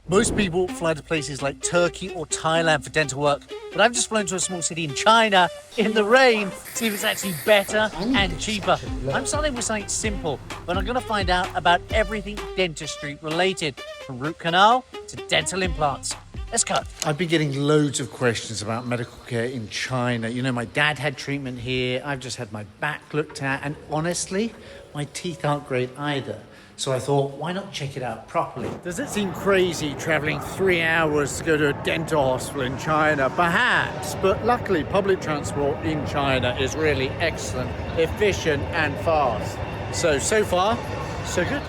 Most people fly to places like Turkey or Thailand for dental work, but I've just flown to a small city in China in the rain to see if it's actually better and cheaper. I'm starting with something simple, but I'm going to find out about everything dentistry related, from root canal to dental implants. Let's go. I've been getting loads of questions about medical care in China. You know, my dad had treatment here. I've just had my back looked at, and honestly, my teeth aren't great either. So I thought, why not check it out properly? Does it seem crazy traveling 3 hours to go to a dental hospital in China? Perhaps, but luckily public transport in China is really excellent, efficient and fast. So far, so good.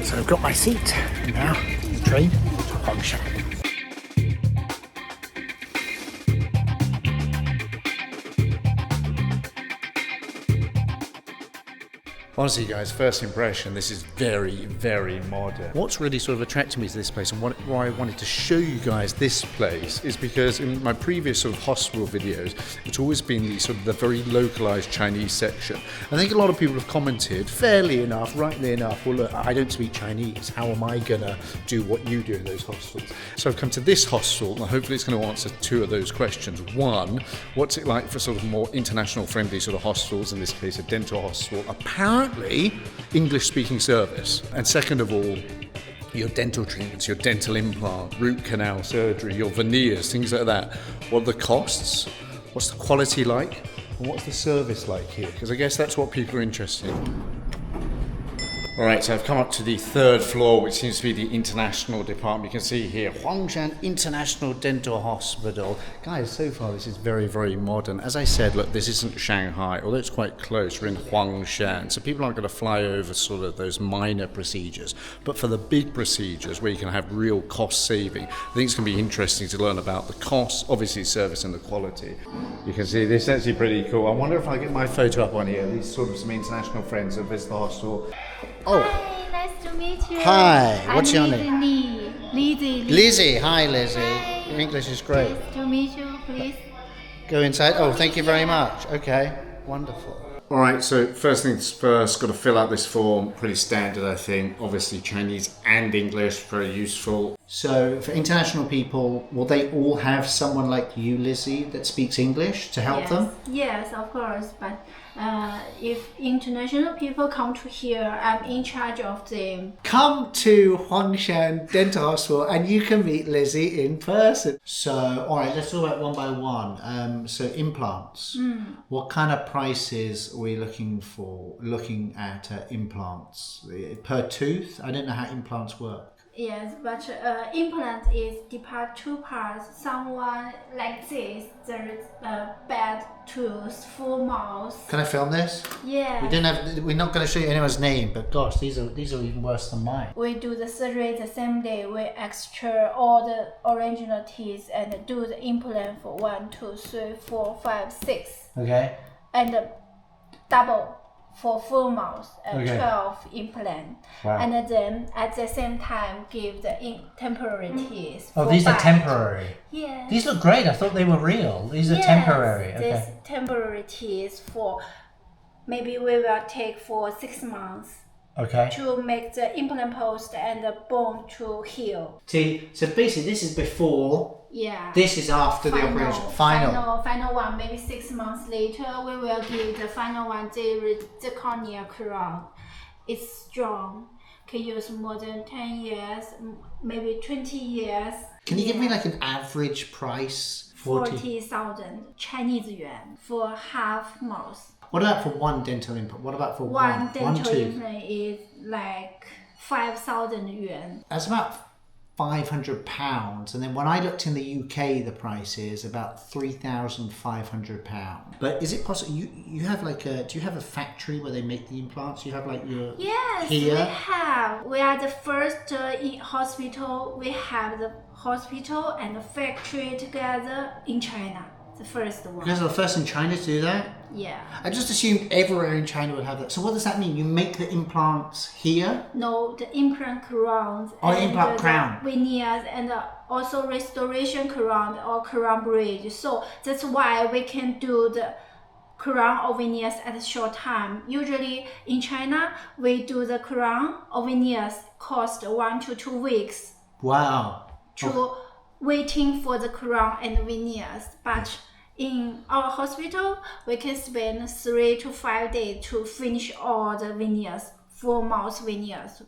So I've got my seat, and now the train to Huangshan. Honestly guys, first impression, this is very, very modern. What's really sort of attracted me to this place and why I wanted to show you guys this place is because in my previous sort of hospital videos, it's always been the very localized Chinese section. I think a lot of people have commented, fairly enough, rightly enough, well look, I don't speak Chinese, how am I gonna do what you do in those hospitals? So I've come to this hospital and hopefully it's gonna answer two of those questions. One, what's it like for sort of more international friendly sort of hospitals, in this case a dental hospital, apparently English-speaking service. And second of all, your dental treatments, your dental implant, root canal surgery, your veneers, things like that. What are the costs? What's the quality like? And what's the service like here? Because I guess that's what people are interested in. All right, so I've come up to the third floor, which seems to be the international department. You can see here, Huangshan International Dental Hospital. Guys, so far this is very, very modern. As I said, look, this isn't Shanghai, although it's quite close. We're in Huangshan, so people aren't going to fly over sort of those minor procedures. But for the big procedures, where you can have real cost saving, I think it's going to be interesting to learn about the costs, obviously service and the quality. You can see this is actually pretty cool. I wonder if I get my photo up on here. These sort of some international friends that visit the hospital. Oh. Hi, nice to meet you. Hi, what's your name? Lizzie. Lizzie, hi Lizzie. Hi. Your English is great. Nice to meet you, please. Go inside. Oh, thank you very much. Okay, wonderful. All right, so first things first, got to fill out this form. Pretty standard, I think. Obviously Chinese and English, very useful. So for international people, will they all have someone like you, Lizzie, that speaks English to help them? Yes, of course. But if international people come to here, I'm in charge of them. Come to Huangshan Dental Hospital and you can meet Lizzie in person. So, all right, let's talk about one by one. So implants. What kind of prices are we looking at implants? Per tooth? I don't know how implants work. Yes, but implant is divided two parts. Someone like this, there's a bad tooth, full mouth. Can I film this? Yeah. We're not going to show you anyone's name, but gosh, these are even worse than mine. We do the surgery the same day. We extract all the original teeth and do the implant for 1, 2, 3, 4, 5, 6. Okay. And double for full mouth and Okay. 12 implant. Wow. And then at the same time give the temporary teeth. Oh, for these are bite. temporary. Yeah. These look great. I thought they were real. These are temporary. This Okay. temporary teeth for maybe we will take for 6 months Okay. to make the implant post and the bone to heal. See, so basically this is before. Yeah. This is after the operation. Final one, maybe 6 months later, we will give the final one, the cornea crown. It's strong, can use more than 10 years, maybe 20 years. Can you give me like an average price? 40,000 Chinese yuan for half mouth. What about for one dental implant? What about for one dental tooth? implant is like 5,000 yuan. That's about £500, and then when I looked in the UK, the price is about £3,500. But is it possible you have like do you have a factory where they make the implants? You have like your Yes, here? we have. We are the first in hospital. We have the hospital and the factory together in China. The first one. You guys are the first in China to do that? Yeah. I just assumed everywhere in China would have that. So what does that mean? You make the implants here? No, the implant crowns. Oh, implant crown. Veneers and also restoration crown or crown bridge. So that's why we can do the crown or veneers at a short time. Usually in China, we do the crown or veneers cost 1 to 2 weeks. Wow. To waiting for the crown and veneers. But in our hospital, we can spend 3 to 5 days to finish all the veneers, full mouth veneers.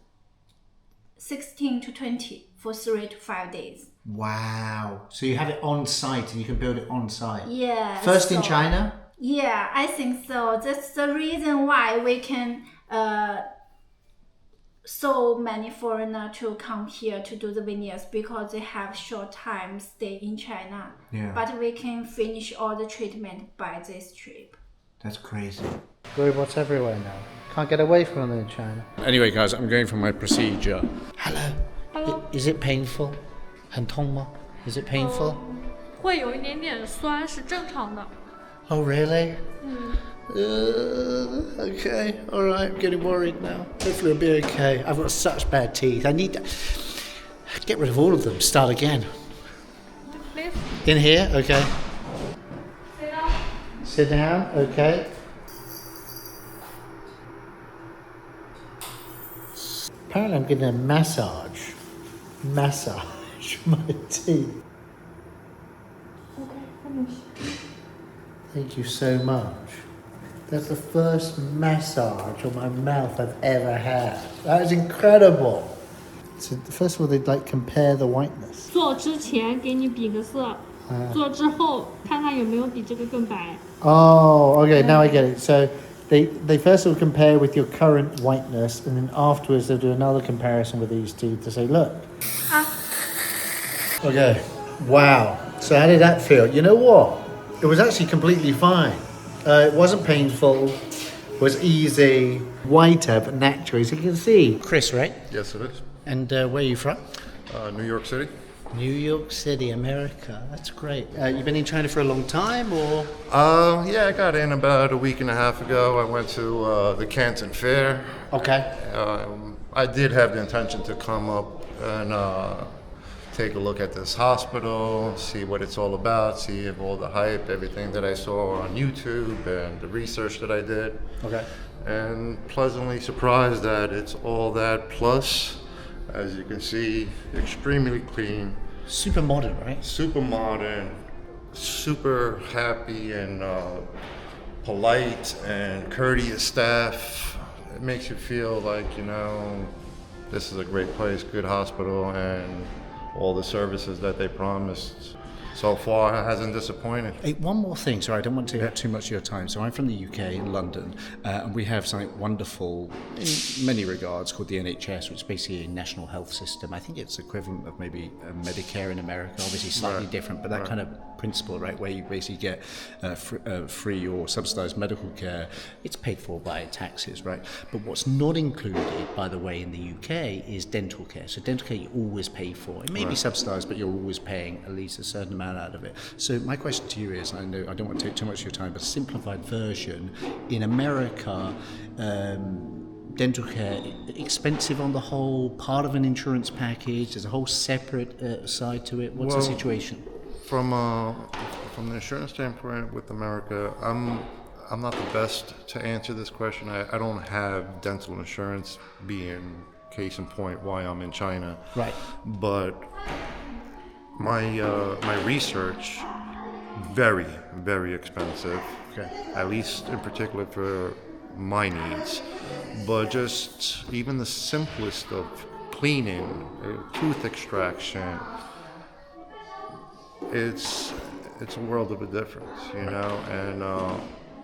16 to 20 for 3 to 5 days. Wow. So you have it on site and you can build it on site? Yeah. First in China? Yeah, I think so. That's the reason why we can so many foreigners to come here to do the veneers, because they have short time stay in China. Yeah. But we can finish all the treatment by this trip. That's crazy. Robots everywhere now. Can't get away from them in China. Anyway, guys, I'm going for my procedure. Hello. Is it painful? 很痛吗? Is it painful? 会有一点点酸，是正常的。 Oh, really? Okay, alright, I'm getting worried now. Hopefully I'll be okay. I've got such bad teeth. I need to get rid of all of them, start again. Please. In here, okay. Sit down. Sit down, okay. Apparently I'm getting a massage. Massage my teeth. Okay, finish. Thank you so much. That's the first massage on my mouth I've ever had. That is incredible. So first of all, they'd like compare the whiteness. 做之前给你比个色，做之后看看有没有比这个更白。 Oh, okay, now I get it. So they first of all compare with your current whiteness, and then afterwards they'll do another comparison with these two to say, look. Okay, wow. So how did that feel? You know what? It was actually completely fine. It wasn't painful. It was easy. Whiter, but natural, as you can see. Chris, right? Yes, it is. And where are you from? New York City. New York City, America. That's great. You've been in China for a long time, or? Yeah, I got in about a week and a half ago. I went to the Canton Fair. Okay. I did have the intention to come up and take a look at this hospital, see what it's all about, see if all the hype, everything that I saw on YouTube and the research that I did. Okay. And pleasantly surprised that it's all that plus. As you can see, extremely clean. Super modern, right? Super modern, super happy and polite and courteous staff. It makes you feel like, you know, this is a great place, good hospital, and all the services that they promised so far hasn't disappointed. Hey, one more thing, sorry, I don't want to take up too much of your time. So I'm from the UK, in London, and we have something wonderful in many regards called the NHS, which is basically a national health system. I think it's equivalent of maybe Medicare in America, obviously slightly different, but that kind of principle, right, where you basically get free or subsidized medical care. It's paid for by taxes, right? But what's not included, by the way, in the UK is dental care. So dental care you always pay for. It may be subsidized, but you're always paying at least a certain amount out of it. So my question to you is, I know I don't want to take too much of your time, but a simplified version. In America, dental care expensive on the whole, part of an insurance package, there's a whole separate side to it. What's the situation? From an insurance standpoint with America, I'm not the best to answer this question. I don't have dental insurance, being case in point why I'm in China. Right. But my research, very, very expensive. Okay. At least in particular for my needs. But just even the simplest of cleaning, tooth extraction, it's a world of a difference, you know, and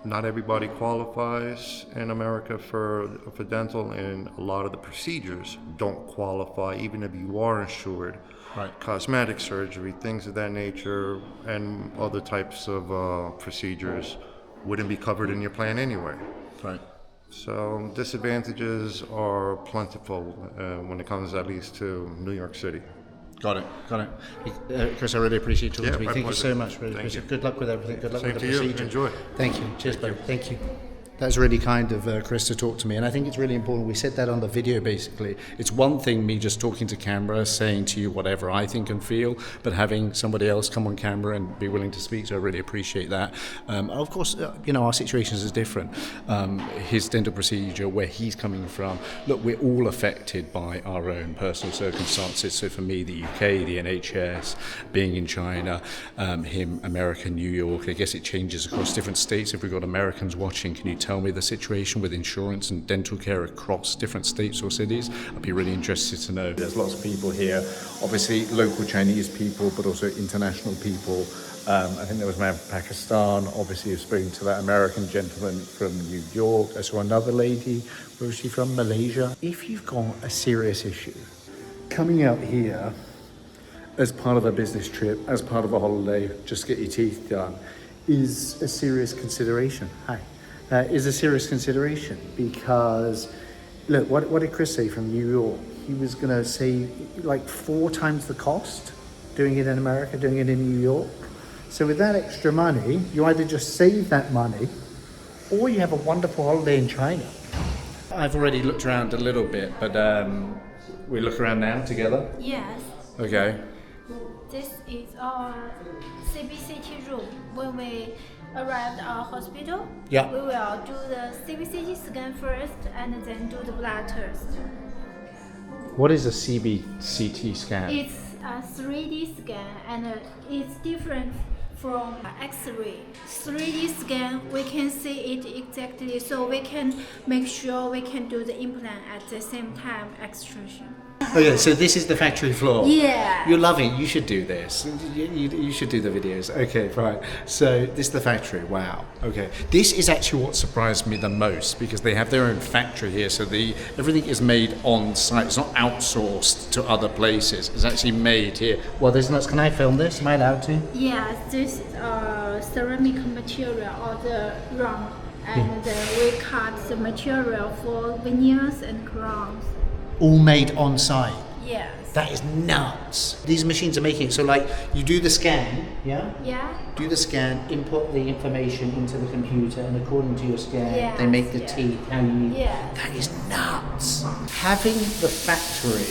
not everybody qualifies in America for dental, and a lot of the procedures don't qualify even if you are insured. Right. Cosmetic surgery, things of that nature, and other types of procedures wouldn't be covered in your plan anyway. Right. So disadvantages are plentiful when it comes at least to New York City. Got it. Chris, I really appreciate you talking to me. my Thank you pleasure. so much. Really Thank appreciate you. it. Good luck with everything. Good luck Same with the to you. procedure. Enjoy. Thank you. Cheers, buddy. Thank you. That's really kind of Chris to talk to me, and I think it's really important. We said that on the video basically. It's one thing me just talking to camera, saying to you whatever I think and feel, but having somebody else come on camera and be willing to speak, so I really appreciate that. Of course, our situations is different. His dental procedure, where he's coming from, look, we're all affected by our own personal circumstances. So for me, the UK, the NHS, being in China, him, America, New York, I guess it changes across different states. If we've got Americans watching, can you tell me the situation with insurance and dental care across different states or cities? I'd be really interested to know. There's lots of people here, obviously local Chinese people, but also international people. I think there was a man from Pakistan, obviously you've spoken to that American gentleman from New York. I saw another lady, where was she from? Malaysia. If you've got a serious issue, coming out here as part of a business trip, as part of a holiday, just get your teeth done, is a serious consideration. Is a serious consideration because, look, what did Chris say from New York? He was going to save like 4 times the cost doing it in America, doing it in New York. So with that extra money, you either just save that money or you have a wonderful holiday in China. I've already looked around a little bit, but we look around now together? Yes. Okay. This is our CBCT room. When we arrive at our hospital, Yeah. we will do the CBCT scan first and then do the blood test. What is a CBCT scan? It's a 3D scan and it's different from X-ray. 3D scan, we can see it exactly, so we can make sure we can do the implant at the same time extraction. Okay, so this is the factory floor. Yeah. You're loving it. You should do this. You should do the videos. Okay, fine. So this is the factory. Wow. Okay. This is actually what surprised me the most because they have their own factory here. So everything is made on site. It's not outsourced to other places. It's actually made here. Well, there's nuts. Can I film this? Am I allowed to? Yes, this is ceramic material or the round, and we cut the material for veneers and crowns. All made on site. Yes. That is nuts. These machines are making it so like you do the scan, yeah? Yeah. Do the scan, input the information into the computer, and according to your scan, Yes, they make the yes. teeth how you need. Yes. That is nuts. Having the factory,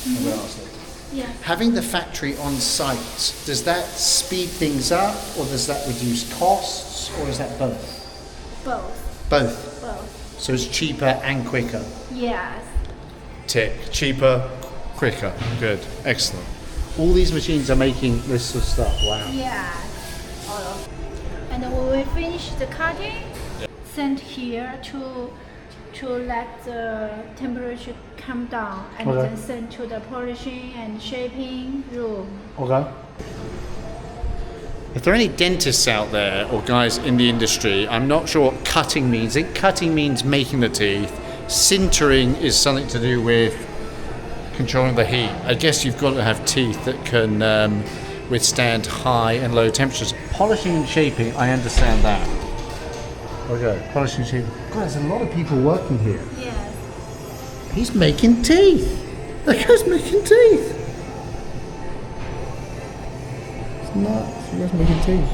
I'm going to ask this. Yes. Having the factory on site, does that speed things up, or does that reduce costs, or is that both? Both. Both. Both. So it's cheaper and quicker. Yes. Tick. Cheaper, quicker. Good. Excellent. All these machines are making this sort of stuff. Wow. Yes. All of. And when we finish the cutting, send here to let the temperature come down, and Okay. then send to the polishing and shaping room. Okay. If there are any dentists out there or guys in the industry, I'm not sure what cutting means. I think cutting means making the teeth. Sintering is something to do with controlling the heat. I guess you've got to have teeth that can withstand high and low temperatures. Polishing and shaping, I understand that. Okay, polishing and shaping. God, there's a lot of people working here. Yes. He's making teeth. That guy's making teeth. It's nuts. He guy's making teeth.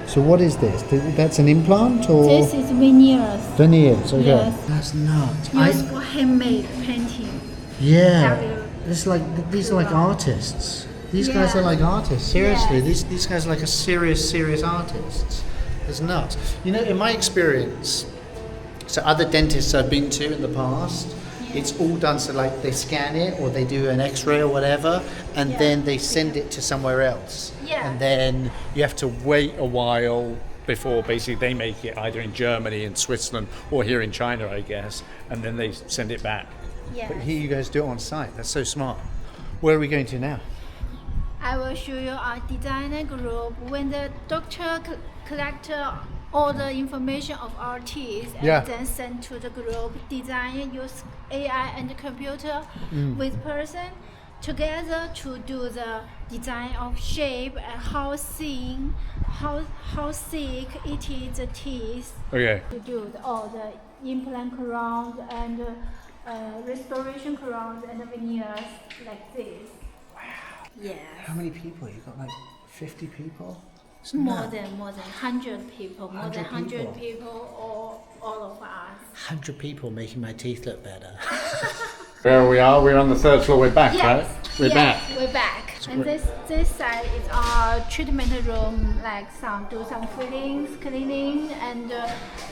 So what is this? That's an implant or? This is veneers. Veneers, okay. Yes. That's nuts. Used for handmade painting. Yeah. W. It's like these are like artists. These guys are Yeah. like artists. Seriously, Yeah. these guys are like a serious artists. It's nuts. You know, in my experience, so other dentists I've been to in the past, it's all done so like they scan it or they do an X-ray or whatever, and Yeah. then they send it to somewhere else. Yeah. And then you have to wait a while before basically they make it either in Germany, in Switzerland, or here in China, I guess, and then they send it back. Yes. But here you guys do it on site. That's so smart. Where are we going to now? I will show you our designer group. When the doctor collect all the information of our teeth and Yeah. then send to the group, designer use AI and computer with person together to do the design of shape and how thin, how thick it is the teeth. Okay. To do all the implant crowns and restoration crowns and veneers like this. Wow. Yes. How many people? You've got like 50 people? More than 100 people, more than 100 100 people, all of us. 100 people making my teeth look better. Where we are, we're on the third floor, we're back, Yes, right? We're yes, back. We're back. And this side is our treatment room, like do some fillings, cleaning, and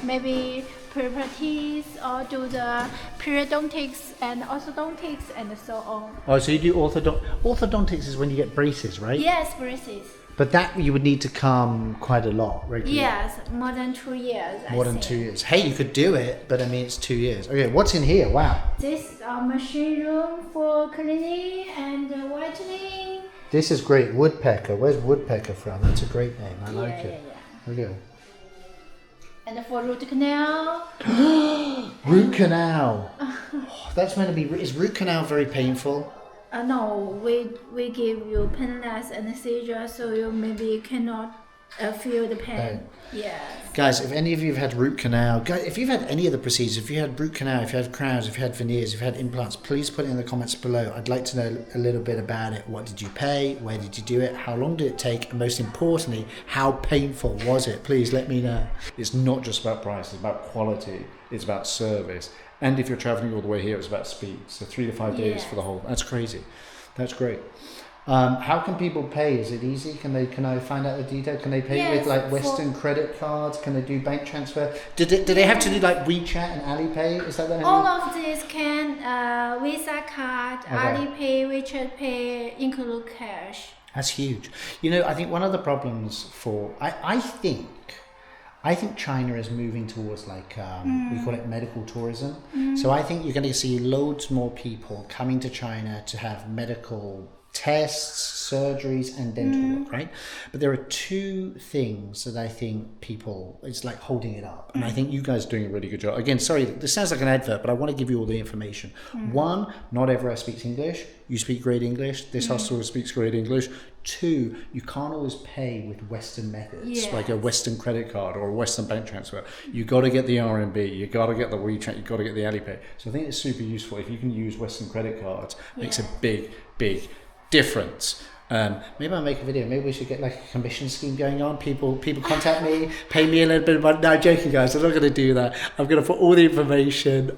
maybe prepare teeth, or do the periodontics and orthodontics and so on. Oh, so you do orthodontics is when you get braces, right? Yes, braces. But that you would need to come quite a lot regularly. Yes, more than 2 years. More than 2 years. Hey, you could do it, but I mean it's 2 years. Okay, what's in here? Wow. This is our machine room for cleaning and whitening. This is great. Woodpecker. Where's Woodpecker from? That's a great name. I like it. Yeah. Okay. And for root canal. Root canal. Oh, that's meant to be. Is root canal very painful? No, we give you painless anesthesia, so you maybe cannot feel the pain. Right. Yes. Guys, if any of you have had root canal, guys, if you've had any of the procedures, if you had root canal, if you had crowns, if you had veneers, if you had implants, please put it in the comments below. I'd like to know a little bit about it. What did you pay? Where did you do it? How long did it take? And most importantly, how painful was it? Please let me know. It's not just about price, it's about quality, it's about service. And if you're traveling all the way here, it's about speed. So 3 to 5 days for the whole. That's crazy. That's great. How can people pay? Is it easy? Can I find out the detail? Can they pay with like Western credit cards? Can they do bank transfer? Do they have to do like WeChat and Alipay? Is that the all of this can Visa card, Alipay, WeChat Pay, include cash. That's huge. You know, I think one of the problems for I think China is moving towards like we call it medical tourism. So I think you're going to see loads more people coming to China to have medical tests, surgeries, and dental work, right? But there are two things that I think it's like holding it up. And I think you guys are doing a really good job. Again, sorry, this sounds like an advert, but I want to give you all the information. One, not everyone speaks English. You speak great English. This hospital speaks great English. Two, you can't always pay with Western methods, like a Western credit card or a Western bank transfer. You got to get the RMB, you got to get the WeChat, you got to get the Alipay. So I think it's super useful if you can use Western credit cards. Makes a big difference. Maybe I'll make a video. Maybe we should get like a commission scheme going on. People contact me, pay me a little bit of money. No, I'm joking, guys. I'm not going to do that. I'm going to put all the information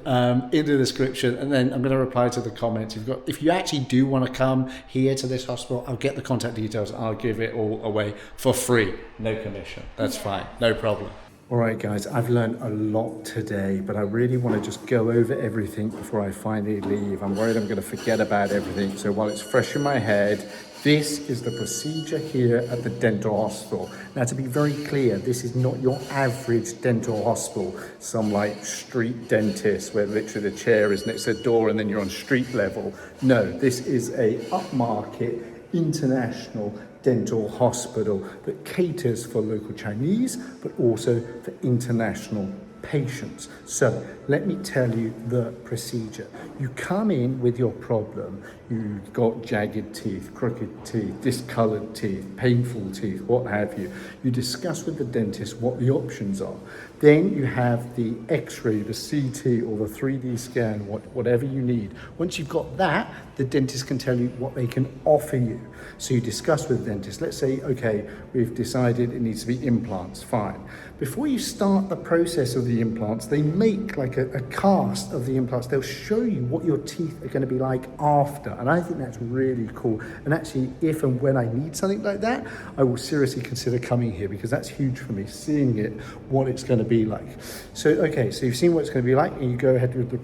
in the description, and then I'm going to reply to the comments. If you actually do want to come here to this hospital, I'll get the contact details. I'll give it all away for free, no commission. That's fine, no problem. All right, guys, I've learned a lot today, but I really want to just go over everything before I finally leave. I'm worried I'm going to forget about everything. So while it's fresh in my head, this is the procedure here at the dental hospital. Now, to be very clear, this is not your average dental hospital, some like street dentist where literally the chair is next to the door and then you're on street level. No, this is a upmarket, international dental hospital that caters for local Chinese, but also for international patients. So let me tell you the procedure. You come in with your problem. You've got jagged teeth, crooked teeth, discolored teeth, painful teeth, what have you. You discuss with the dentist what the options are. Then you have the x-ray, the CT or the 3D scan, whatever you need. Once you've got that, the dentist can tell you what they can offer you. So you discuss with the dentist. Let's say, okay, we've decided it needs to be implants, fine. Before you start the process of the implants, they make like a cast of the implants. They'll show you what your teeth are going to be like after. And I think that's really cool. And actually, if and when I need something like that, I will seriously consider coming here because that's huge for me, seeing it, what it's going to be like. So, okay, so you've seen what it's going to be like and you go ahead with the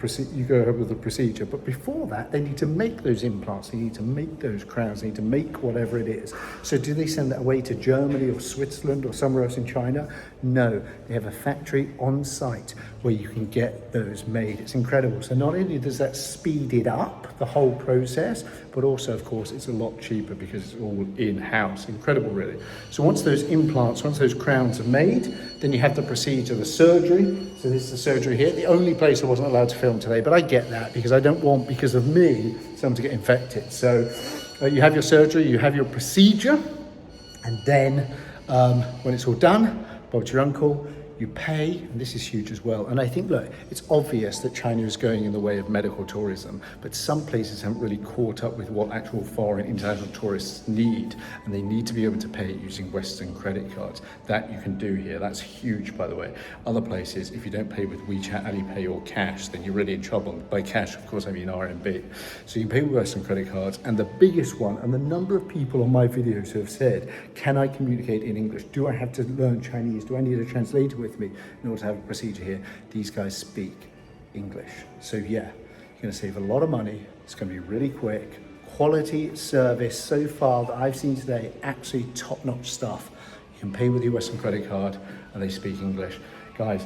procedure. But before that, they need to make those implants. They need to make those crowns. They need to make whatever it is. So do they send that away to Germany or Switzerland or somewhere else in China? No, they have a factory on site where you can get those made. It's incredible. So not only does that speed it up, the whole process, but also, of course, it's a lot cheaper because it's all in-house. Incredible, really. So once those implants, once those crowns are made, then you have the procedure, the surgery. So this is the surgery here. The only place I wasn't allowed to film today, but I get that because I don't want, because of me, someone to get infected. So you have your surgery, you have your procedure, and then when it's all done, Bob to your uncle, You pay, and this is huge as well. And I think, look, it's obvious that China is going in the way of medical tourism, but some places haven't really caught up with what actual foreign international tourists need, and they need to be able to pay using Western credit cards. That you can do here. That's huge, by the way. Other places, if you don't pay with WeChat, Alipay, or cash, then you're really in trouble. By cash, of course, I mean RMB. So you can pay with Western credit cards, and the biggest one, and the number of people on my videos who have said, can I communicate in English? Do I have to learn Chinese? Do I need a translator with me in order to have a procedure here? These guys speak English. So yeah, you're gonna save a lot of money. It's gonna be really quick. Quality service so far that I've seen today, absolutely top-notch stuff. You can pay with your Western credit card and they speak English. Guys,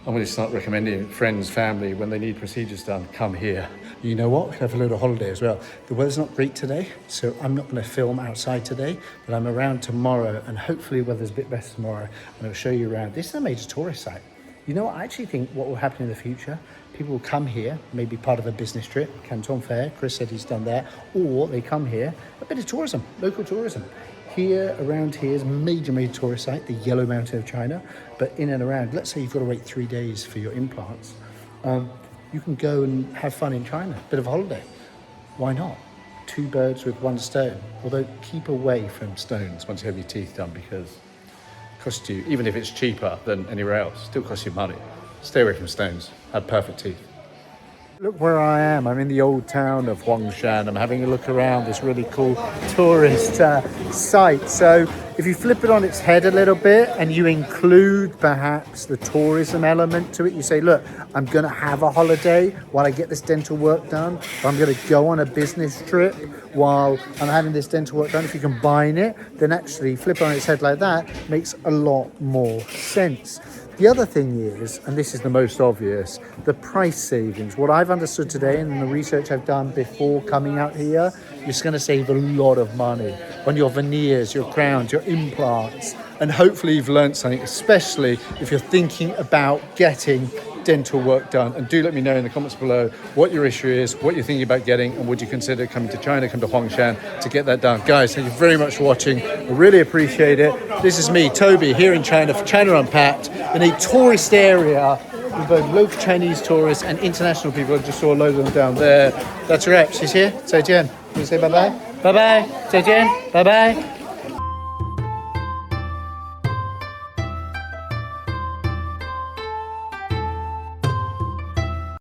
I'm going to start recommending friends, family, when they need procedures done, come here. You know what? We can have a little holiday as well. The weather's not great today, so I'm not going to film outside today, but I'm around tomorrow, and hopefully weather's a bit better tomorrow, and I'll show you around. This is a major tourist site. You know what? I actually think what will happen in the future, people will come here, maybe part of a business trip, Canton Fair, Chris said he's done that, or they come here, a bit of tourism, local tourism. Here, around here is a major tourist site, the Yellow Mountain of China. But in and around, let's say you've got to wait 3 days for your implants. You can go and have fun in China, bit of a holiday. Why not? 2 birds with 1 stone. Although keep away from stones once you have your teeth done, because it costs you, even if it's cheaper than anywhere else, still costs you money. Stay away from stones, have perfect teeth. Look where I am. I'm in the old town of Huangshan. I'm having a look around this really cool tourist site. So if you flip it on its head a little bit and you include perhaps the tourism element to it, you say, look, I'm going to have a holiday while I get this dental work done. Or I'm going to go on a business trip while I'm having this dental work done. If you combine it, then actually flip it on its head like that makes a lot more sense. The other thing is, and this is the most obvious, the price savings. What I've understood today and the research I've done before coming out here, you're just going to save a lot of money on your veneers, your crowns, your implants. And hopefully you've learned something, especially if you're thinking about getting dental work done. And do let me know in the comments below what your issue is, what you're thinking about getting, and would you consider coming to China, come to Huangshan to get that done. Guys, thank you very much for watching. I really appreciate it. This is me, Toby, here in China for China Unpacked, in a tourist area with both local Chinese tourists and international people. I just saw a load of them down there. That's Rex, she's here. Say Jen. Can you say bye-bye? Bye-bye. Say Jen. Bye-bye.